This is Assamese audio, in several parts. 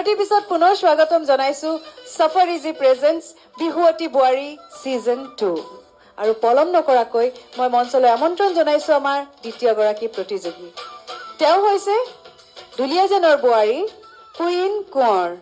বিৰতিৰ পিছত পুনৰ স্বাগতম জনাইছো সাফাৰিজি প্ৰেজেন্স বিহুৱতী বোৱাৰী সিজন 2 আৰু পলম নকৰাকৈ মই মঞ্চলৈ আমন্ত্ৰণ জনাইছো আমাৰ দ্বিতীয়গৰাকী প্ৰতিযোগী তেওঁ হৈছে দুলিয়াজানৰ বোৱাৰী কুইন কোঁৱৰ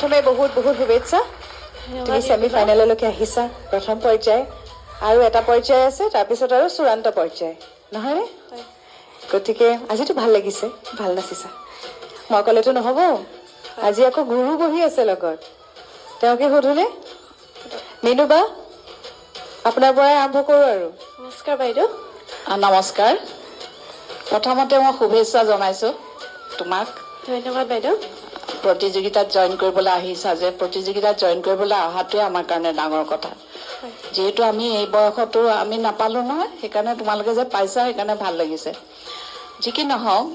প্ৰথমে বহুত বহুত শুভেচ্ছা তুমি ছেমি ফাইনেললৈকে আহিছা প্ৰথম পৰ্যায় আৰু এটা পৰ্যায় আছে তাৰপিছত আৰু চূড়ান্ত পৰ্যায় নহয়নে গতিকে আজিতো ভাল লাগিছে ভাল নাচিছা মই ক'লেতো নহ'ব আজি আকৌ গুৰু বহি আছে লগত তেওঁকে সোধোনে মিনুবা আপোনাৰ পৰাই আৰম্ভ কৰোঁ আৰু নমস্কাৰ বাইদেউ নমস্কাৰ প্ৰথমতে মই শুভেচ্ছা জনাইছোঁ তোমাক ধন্যবাদ বাইদেউ প্ৰতিযোগিতাত জইন কৰিবলৈ আহিছা যে প্ৰতিযোগিতাত জইন কৰিবলৈ অহাটোৱে আমাৰ কাৰণে ডাঙৰ কথা যিহেতু আমি এই বয়সতো আমি নাপালোঁ নহয় সেইকাৰণে তোমালোকে যে পাইছা সেইকাৰণে ভাল লাগিছে যি কি নহওক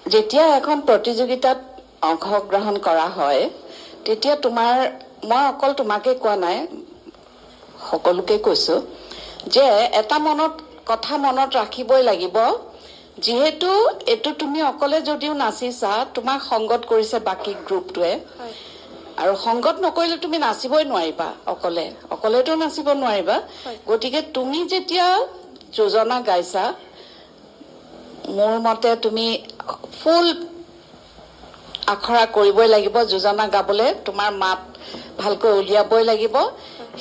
যেতিয়া এখন প্ৰতিযোগিতাত অংশগ্ৰহণ কৰা হয় তেতিয়া মই অকল তোমাকে কোৱা নাই সকলোকে কৈছোঁ যে এটা কথা মনত ৰাখিবই লাগিব যিহেতু এইটো তুমি অকলে যদিও নাচিছা তোমাক সংগত কৰিছে বাকী গ্ৰুপটোৱে আৰু সংগত নকৰিলে তুমি নাচিবই নোৱাৰিবা অকলেতো নাচিব নোৱাৰিবা গতিকে তুমি যেতিয়া যোজনা গাইছা মোৰ মতে তুমি ফুল আখৰা কৰিবই লাগিব যোজনা গাবলৈ তোমাৰ মাত ভালকৈ উলিয়াবই লাগিব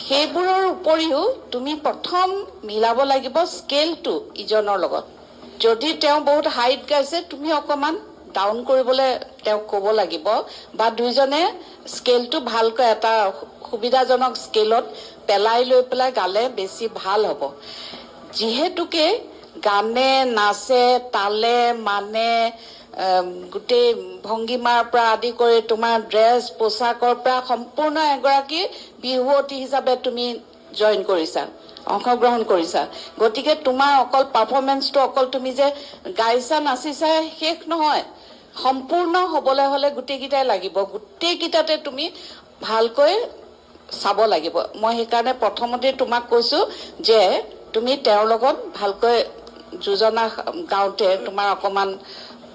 সেইবোৰৰ উপৰিও তুমি প্ৰথম মিলাব লাগিব স্কেলটো ইজনৰ লগত যদি তেওঁ বহুত হাইট গাইছে তুমি অকণমান ডাউন কৰিবলৈ তেওঁক ক'ব লাগিব বা দুইজনে স্কেলটো ভালকৈ এটা সুবিধাজনক স্কেলত পেলাই লৈ পেলাই গালে বেছি ভাল হ'ব যিহেতুকে গানে নাচে তালে মানে গোটেই ভংগীমাৰ পৰা আদি কৰি তোমাৰ ড্ৰেছ পোছাকৰ পৰা সম্পূৰ্ণ এগৰাকী বিহুৱতী হিচাপে তুমি জইন কৰিছা অংশগ্ৰহণ কৰিছা গতিকে তোমাৰ অকল পাৰফৰ্মেন্সটো অকল তুমি যে গাইছা নাচিছা শেষ নহয় সম্পূৰ্ণ হ'বলৈ হ'লে গোটেইকেইটাই লাগিব গোটেইকেইটাতে তুমি ভালকৈ চাব লাগিব মই সেইকাৰণে প্ৰথমতে তোমাক কৈছোঁ যে তুমি তেওঁৰ লগত ভালকৈ যোজনা গাওঁতে তোমাৰ অকণমান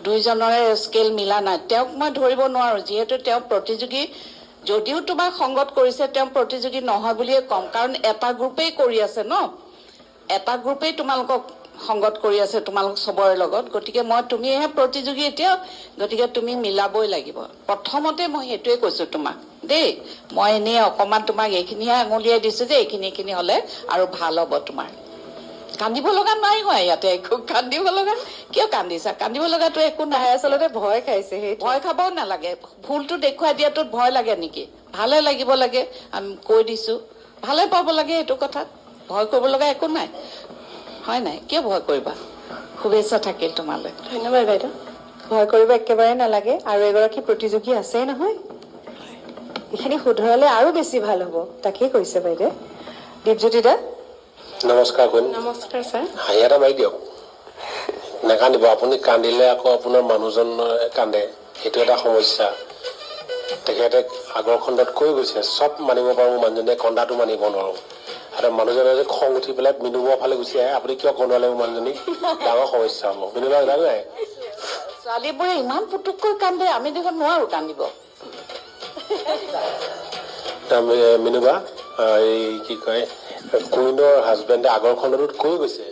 দুইজনৰে স্কেল মিলা নাই তেওঁক মই ধৰিব নোৱাৰোঁ যিহেতু তেওঁ প্ৰতিযোগী যদিও তোমাক সংগত কৰিছে তেওঁ প্ৰতিযোগী নহয় বুলিয়ে ক'ম কাৰণ এটা গ্ৰুপেই কৰি আছে ন এটা গ্ৰুপেই তোমালোকক সংগত কৰি আছে তোমালোক চবৰে লগত গতিকে তুমিহে প্ৰতিযোগী এতিয়া গতিকে তুমি মিলাবই লাগিব প্ৰথমতে মই সেইটোৱে কৈছোঁ তোমাক দেই মই এনেই অকণমান তোমাক এইখিনিহে আঙুলিয়াই দিছোঁ যে এইখিনি হ'লে আৰু ভাল হ'ব তোমাৰ কান্দিব লগা নাই হোৱা ইয়াতে একো কান্দিব লগা কিয় কান্দিব লগাতো একো নাই আচলতে ভয় খাইছে সেই ভয় খাবও নালাগে ভুলটো দেখুৱাই দিয়াটোত ভয় লাগে নেকি ভালে লাগিব লাগে আমি কৈ দিছোঁ ভালে পাব লাগে এইটো কথাত ভয় কৰিব লগা একো নাই হয় নাই কিয় ভয় কৰিবা শুভেচ্ছা থাকিল তোমালৈ ধন্যবাদ বাইদেউ ভয় কৰিব একেবাৰে নালাগে আৰু এগৰাকী প্ৰতিযোগী আছেই নহয় এইখিনি শুধৰালে আৰু বেছি ভাল হ'ব তাকেই কৈছে বাইদেউ দীপজ্যোতি দা নমস্কাৰ কোন নমস্কাৰ ছাৰ হাঁহি এটা মাৰি দিয়ক নাকান্দিব আপুনি কান্দিলে আকৌ আপোনাৰ মানুহজন কান্দে সেইটো এটা সমস্যা তেখেতে আগৰ খণ্ডত কৈ গৈছে চব মানিব পাৰোঁ মানুহজনে কন্দাটো মানিব নোৱাৰোঁ আৰু মানুহজনে যে খং উঠি পেলাই মিনুবৰ ফালে গুচি আহে আপুনি কিয় কন্দুৱালে মোৰ মানুহজনীক ডাঙৰ সমস্যা হ'ব মিনুবা জানো নাই ছোৱালীবোৰে ইমান পুতুককৈ কান্দে আমি দেখোন নোৱাৰোঁ কান্দিব মিনুবা এই কি কয় কুইনৰ হাজবেণ্ডে আগৰ খণ্ডটোত কৈ গৈছে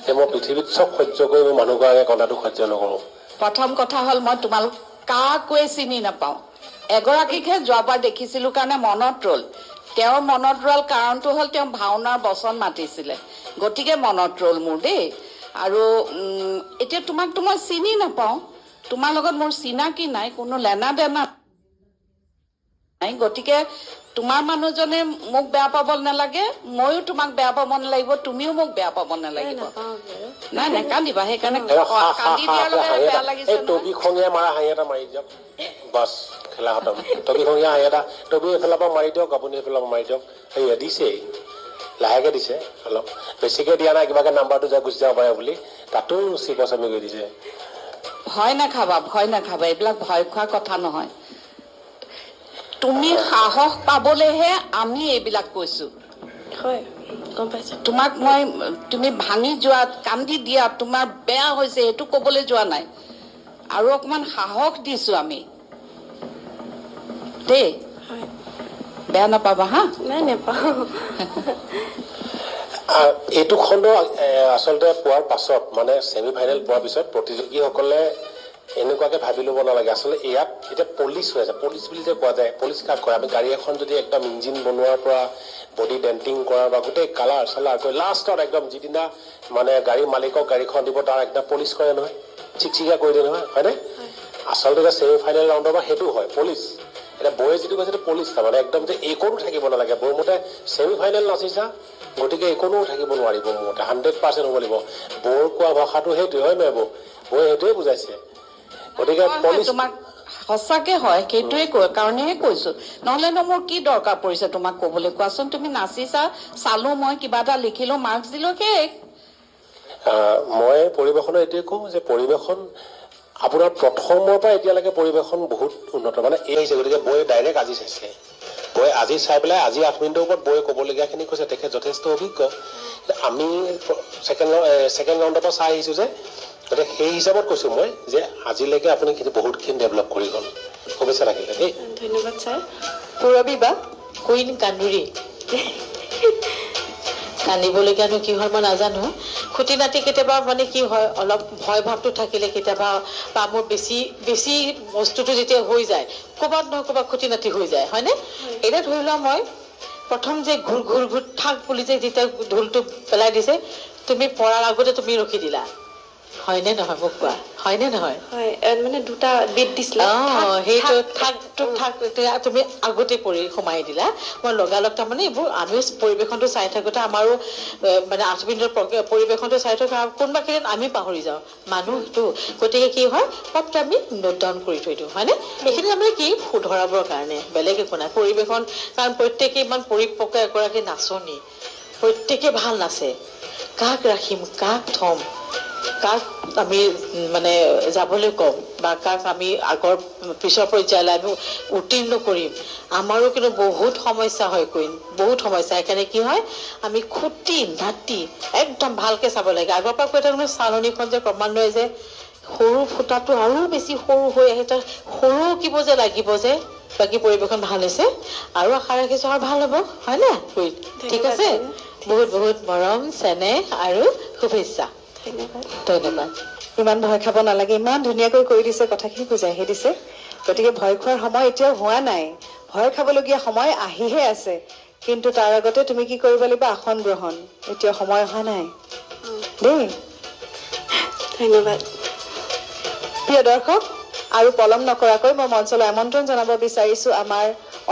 যে মই পৃথিৱীত চব সহ্য কৰি মোৰ মানুহগৰাকীয়ে কন্দাটো সহ্য নকৰোঁ প্ৰথম কথা হ'ল মই তোমালোক কাকোৱে চিনি নাপাওঁ এগৰাকীকহে যোৱাবাৰ দেখিছিলোঁ কাৰণে মনত ৰ'ল তেওঁৰ মনত ৰ'ল কাৰণটো হ'ল তেওঁ ভাওনাৰ বচন মাতিছিলে গতিকে মনত ৰ'ল মোৰ দেই আৰু এতিয়া তোমাকতো মই চিনি নাপাওঁ তোমাৰ লগত মোৰ চিনাকি নাই কোনো লেনা দেনা নাই গতিকে তোমাৰ মানুহজনে মোক বেয়া পাব নালাগে ময়ো তোমাক বেয়া পাব নালাগিব তুমিও মোক বেয়া পাব নালাগিব নাই কান্দিবা সেইকাৰণে কান্দি দিয়াৰ লগে বেয়া লাগিছে টবি খঙীয়া মাৰা হাঁহি এটা মাৰি দিয়ক বাছ খেলা খতম টবি খঙীয়া হাঁহি এটা টবি এইফালৰ পৰা মাৰি দিয়ক আপুনি এইফালৰ পৰা মাৰি দিয়ক সেয়া দিছেই লাহেকৈ দিছে অলপ বেছিকৈ দিয়া নাই কিবাকৈ নাম্বাৰটো যে গুচি যাব পাৰে বুলি তাতো চিকচামি কৰি দিছে ভয় নাখাবা এইবিলাক ভয় খোৱা কথা নহয় তুমি সাহস পাবলৈহে আমি এইবিলাক কৈছোঁ হয় গম পাইছোঁ তোমাক তুমি ভাঙি যোৱা কান্দি দিয়া তোমাৰ বেয়া হৈছে সেইটো ক'বলৈ যোৱা নাই আৰু অকণমান সাহস দিছোঁ আমি দেই বেয়া নাপাবা হা নাই নেপাওঁ এইটো খণ্ড আচলতে পোৱাৰ পাছত মানে ছেমি ফাইনেল পোৱাৰ পিছত প্ৰতিযোগীসকলে এনেকুৱাকে ভাবি ল'ব নালাগে আচলতে ইয়াত এতিয়া পলিচ হৈ আছে পুলিচ বুলি যে কোৱা যায় পুলিচ কাক কৰে আমি গাড়ী এখন যদি একদম ইঞ্জিন বনোৱাৰ পৰা বডি ডেণ্টিং কৰা বা গোটেই কালাৰ চালাৰ কৰি লাষ্টত একদম যিদিনা মানে গাড়ীৰ মালিকক গাড়ীখন দিব তাৰ একদম পলিচ কৰে নহয় চিকচিকীয়া কৰি দিয়ে নহয় হয়নে আচলতে এতিয়া ছেমি ফাইনেল ৰাউণ্ডৰ পৰা সেইটো হয় পলিচ এতিয়া বৌয়ে যিটো কৈছে পলিচ তাৰমানে একদম যে একোনো থাকিব নালাগে মোৰ মতে ছেমি ফাইনেল নাচিছা গতিকে একোনো থাকিব নোৱাৰিব মোৰ মতে 100% হ'ব লাগিব বৌৰ কোৱা ভাষাটো সেইটোৱে হয় নহয় বৌয়ে সেইটোৱে বুজাইছে গতিকে পলিচ তোমাক সঁচাকে হয় সেইটোৱে কাৰণেহে কৈছো নহলেনো মোৰ কি দৰকাৰ পৰিছে তোমাক ক'বলৈ কোৱাচোন তুমি নাচিছা চালো মই কিবা এটা লিখিলো মাৰ্কছ দিলো শেষ মই পৰিৱেশনৰ এইটোৱে কওঁ যে পৰিৱেশন আপোনাৰ প্ৰথমৰ পৰা এতিয়ালৈকে পৰিৱেশন বহুত উন্নত মানে এই আহিছে গতিকে বৌয়ে ডাইৰেক্ট আজি চাইছে বৌয়ে আজি চাই পেলাই আজি 8 মিনিটৰ ওপৰত বৌয়ে ক'বলগীয়াখিনি কৈছে তেখেত যথেষ্ট অভিজ্ঞ আমি ছেকেণ্ড ৰাউণ্ডৰ পৰা চাই আহিছোঁ যে গতিকে সেই হিচাপত কৈছোঁ মই যে আজিলৈকে আপুনি বহুতখিনি ডেভেলপ কৰি গ'ল শুভেচ্ছা থাকিলে দেই ধন্যবাদ ছাৰ পূৰবী বা কুইন কান্দুৰী কান্দিবলগীয়ানো কি হয় মই নাজানো খুটি নাতি কেতিয়াবা মানে কি হয় অলপ ভয় ভাৱটো থাকিলে কেতিয়াবা বা মোৰ বেছি বেছি বস্তুটো যেতিয়া হৈ যায় ক'ৰবাত নহয় ক'ৰবাত খুটি নাতি হৈ যায় হয়নে এতিয়া ধৰি লোৱা মই প্ৰথম যে ঘূৰ ঘূৰ ঘূৰ ঠাক বুলি যে যেতিয়া ঢোলটো পেলাই দিছে তুমি পৰাৰ আগতে তুমি ৰখি দিলা হয়নে নহয় মোক কোৱা হয়নে নহয় হয় মানে দুটা বিট দিছিলে সেইটো ঠাক তুমি আগতে পৰি সোমাই দিলা মই লগালগ তাৰমানে এইবোৰ আমিও পৰিৱেশনটো চাই থাকোঁতে আমাৰো মানে 8 মিনিটৰ পৰিৱেশনটো চাই থকা কোনোবাখিনিত আমি পাহৰি যাওঁ মানুহটো গতিকে কি হয় পটকৈ আমি নোট ডাউন কৰি থৈ দিওঁ হয়নে এইখিনি আমি কি শুধৰাবৰ কাৰণে বেলেগ একো নাই পৰিৱেশন কাৰণ প্ৰত্যেকে ইমান পৰিপক্ক এগৰাকী নাচনী প্ৰত্যেকে ভাল নাচে কাক ৰাখিম কাক থ'ম কাক আমি মানে যাবলৈ ক'ম বা কাক আমি আগৰ পিছৰ পৰ্যায়লৈ আমি উত্তীৰ্ণ কৰিম আমাৰো কিন্তু বহুত সমস্যা হয় কুইন বহুত সমস্যা সেইকাৰণে কি হয় আমি খুটি নাতি একদম ভালকৈ চাব লাগে আগৰ পৰা কৈ থাকোঁ চালনীখন যে ক্ৰমান্বয়ে যে সৰু ফুটাটো আৰু বেছি সৰু হৈ আহে তাৰ সৰু কিব যে লাগিব যে বাকী পৰিৱেশন ভাল হৈছে আৰু আশা ৰাখিছোঁ আৰু ভাল হ'ব হয়নে কুইন ঠিক আছে বহুত বহুত মৰম চেনেহ আৰু শুভেচ্ছা ধন্যবাদ ইমান ভয় খাব নালাগে ইমান ধুনীয়াকৈ কৈ দিছে কথাখিনি বুজাইহে দিছে গতিকে ভয় খোৱাৰ সময় এতিয়াও হোৱা নাই ভয় খাবলগীয়া সময় আহিহে আছে কিন্তু তাৰ আগতে তুমি কি কৰিব লাগিব আসন গ্ৰহণ এতিয়া সময় অহা নাই দেই ধন্যবাদ প্ৰিয় দৰ্শক আৰু পলম নকৰাকৈ মই মঞ্চলৈ আমন্ত্ৰণ জনাব বিচাৰিছো আমাৰ